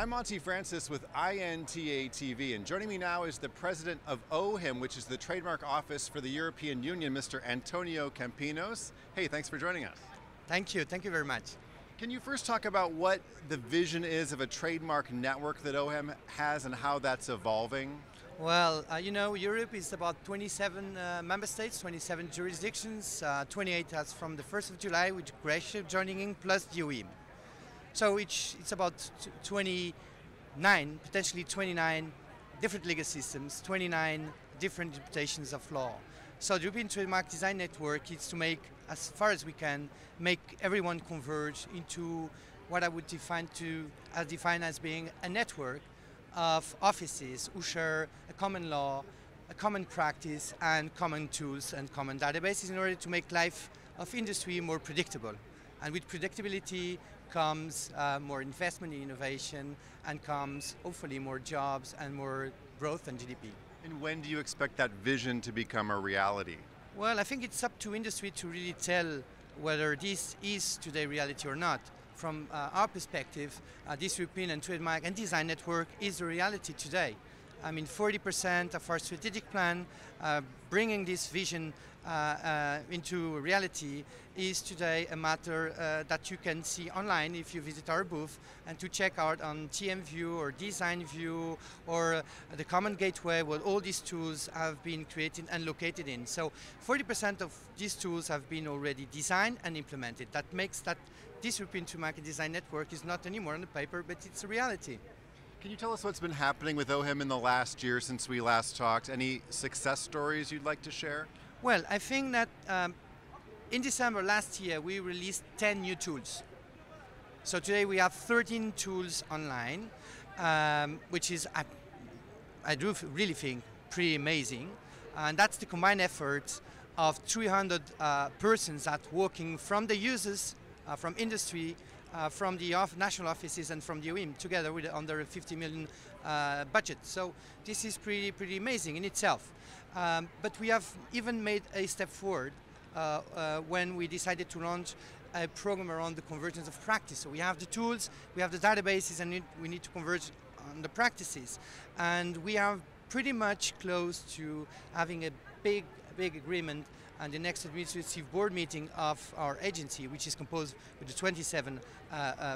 I'm Monty Francis with INTA TV, and joining me now is the president of OHIM, which is the trademark office for the European Union, Mr. António Campinos. Hey, thanks for joining us. Thank you very much. Can you first talk about what the vision is of a trademark network that OHIM has and how that's evolving? Well, Europe is about 27 member states, 27 jurisdictions, 28 as from the 1st of July, with Croatia joining in, plus the OHIM. So it's about 29, potentially 29 different legal systems, 29 different interpretations of law. So the European Trademark Design Network is to make, as far as we can, make everyone converge into what I would define as being a network of offices who share a common law, a common practice, and common tools and common databases in order to make life of industry more predictable. And with predictability comes more investment in innovation, and comes hopefully more jobs and more growth and GDP. And when do you expect that vision to become a reality? Well, I think it's up to industry to really tell whether this is today reality or not. From our perspective, this European Trademark and Design Network is a reality today. I mean, 40% of our strategic plan, bringing this vision into reality, is today a matter that you can see online if you visit our booth, and to check out on TM View or Design View or the Common Gateway, where all these tools have been created and located in. So 40% of these tools have been already designed and implemented. That makes that this European Trademark and Design Network is not anymore on the paper, but it's a reality. Can you tell us what's been happening with OHIM in the last year since we last talked? Any success stories you'd like to share? Well, I think that in December last year we released 10 new tools. So today we have 13 tools online, which is, I do really think, pretty amazing. And that's the combined effort of 300 persons that working from the users, from industry, from the national offices and from the OHIM, together with under a 50 million budget. So this is pretty amazing in itself. But we have even made a step forward when we decided to launch a program around the convergence of practice. So we have the tools, we have the databases, and we need to converge on the practices. And we are pretty much close to having a big agreement and the next administrative board meeting of our agency, which is composed with the 27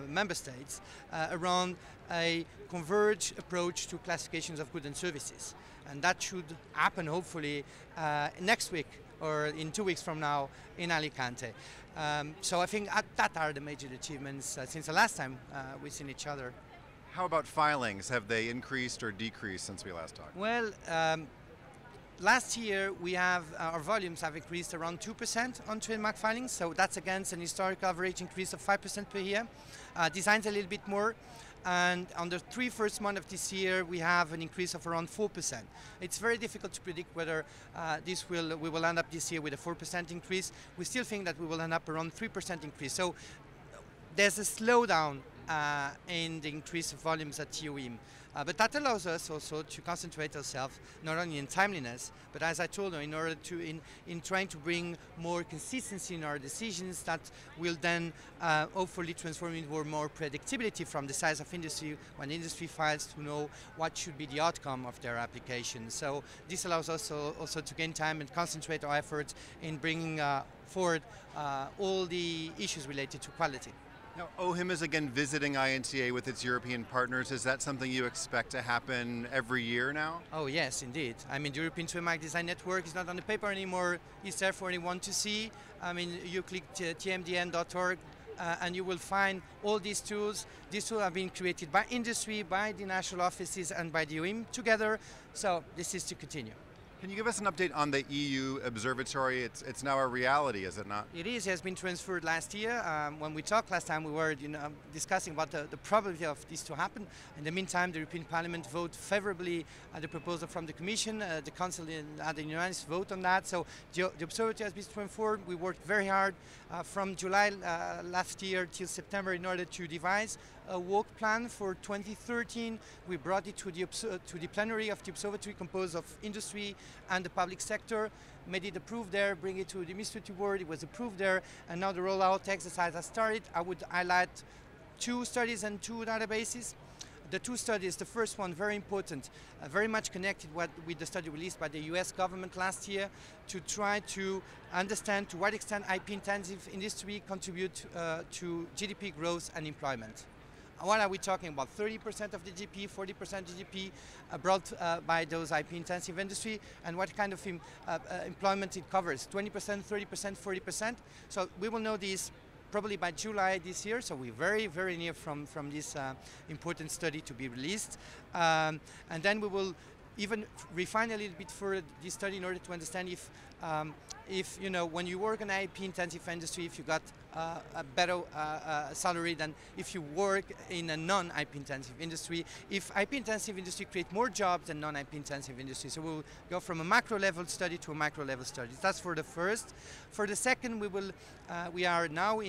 member states, around a converged approach to classifications of goods and services. And that should happen hopefully next week or in 2 weeks from now in Alicante. So I think that are the major achievements since the last time we've seen each other. How about filings? Have they increased or decreased since we last talked? Well, last year we have our volumes have increased around 2% on trademark filings, so that's against an historical average increase of 5% per year. Designs a little bit more, and on the first months of this year we have an increase of around 4%. It's very difficult to predict whether we will end up this year with a 4% increase. We still think that we will end up around 3% increase. So there's a slowdown in the increase of volumes at OHIM. But that allows us also to concentrate ourselves not only in timeliness, but as I told you, in order to in trying to bring more consistency in our decisions that will then hopefully transform into more predictability from the size of industry when industry files to know what should be the outcome of their application. So this allows us also to gain time and concentrate our efforts in bringing forward all the issues related to quality. Now, OHIM is again visiting INTA with its European partners. Is that something you expect to happen every year now? Oh yes, indeed. I mean, the European Trademark Design Network is not on the paper anymore. It's there for anyone to see. I mean, you click tmdn.org and you will find all these tools. These tools have been created by industry, by the national offices, and by the OHIM together. So this is to continue. Can you give us an update on the EU observatory? It's now a reality, is it not? It is. It has been transferred last year. When we talked last time, we were discussing about the probability of this to happen. In the meantime, the European Parliament voted favorably the proposal from the Commission. The Council had a unanimous vote on that. So the observatory has been transferred. We worked very hard from July last year till September in order to devise a work plan for 2013. We brought it to the plenary of the observatory, composed of industry and the public sector, made it approved there, bring it to the administrative board, it was approved there, and now the rollout exercise has started. I would highlight 2 studies and 2 databases. the two studies, the first one very important, very much connected with the study released by the US government last year to try to understand to what extent IP-intensive industry contribute to GDP growth and employment. What are we talking about? 30% of the GDP, 40% GDP brought by those IP-intensive industry, and what kind of employment it covers? 20%, 30%, 40%. So we will know these probably by July this year, so we're very, very near from this important study to be released. And then we will even refine a little bit further this study in order to understand if you know, when you work in IP-intensive industry, if you got a better salary than if you work in a non-IP-intensive industry, if IP-intensive industry create more jobs than non-IP-intensive industry. So we'll go from a macro-level study to a micro-level study. That's for the first. For the second, we are now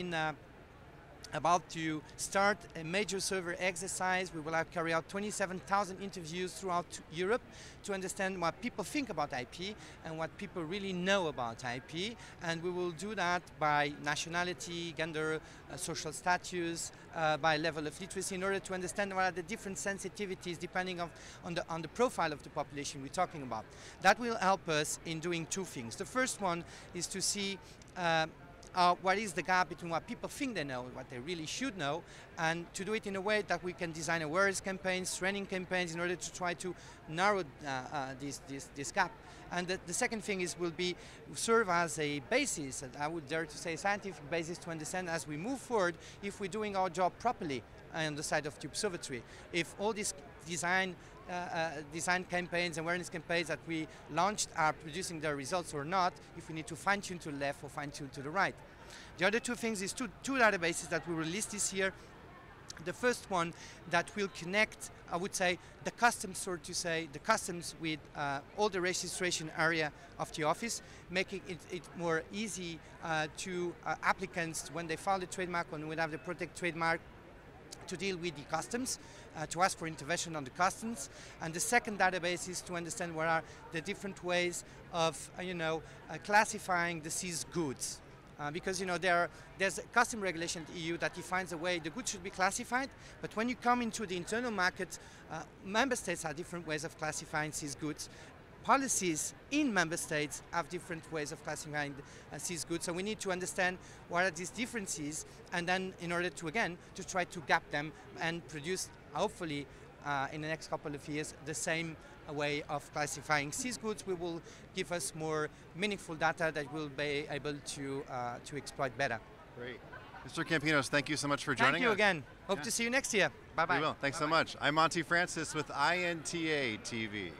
about to start a major survey exercise. We will carry out 27,000 interviews throughout Europe to understand what people think about IP and what people really know about IP. And we will do that by nationality, gender, social status, by level of literacy, in order to understand what are the different sensitivities depending on the profile of the population we're talking about. That will help us in doing two things. The first one is to see what is the gap between what people think they know and what they really should know, and to do it in a way that we can design awareness campaigns, training campaigns in order to try to narrow this gap. And the second thing will serve as a basis, and I would dare to say scientific basis, to understand as we move forward if we're doing our job properly on the side of the observatory. If all these design campaigns, awareness campaigns that we launched are producing their results or not, if we need to fine-tune to the left or fine-tune to the right. The other two things is two databases that we released this year. The first one that will connect, I would say, the customs, so to say, the customs with all the registration area of the office, making it more easy to applicants when they file the trademark, when we have the protect trademark, to deal with the customs, to ask for intervention on the customs. And the second database is to understand what are the different ways of classifying the seized goods. Because there's a custom regulation in the EU that defines the way the goods should be classified, but when you come into the internal market, member states have different ways of classifying seized goods. Policies in member states have different ways of classifying seized goods, so we need to understand what are these differences, and then in order to, again, to try to gap them and produce, hopefully, in the next couple of years, the same way of classifying seized goods. We will give us more meaningful data that we'll be able to exploit better. Great. Mr. Campinos, thank you so much for joining us. Thank you again. Hope to see you next year. Bye-bye. We will. Thanks so much. I'm Monty Francis with INTA TV.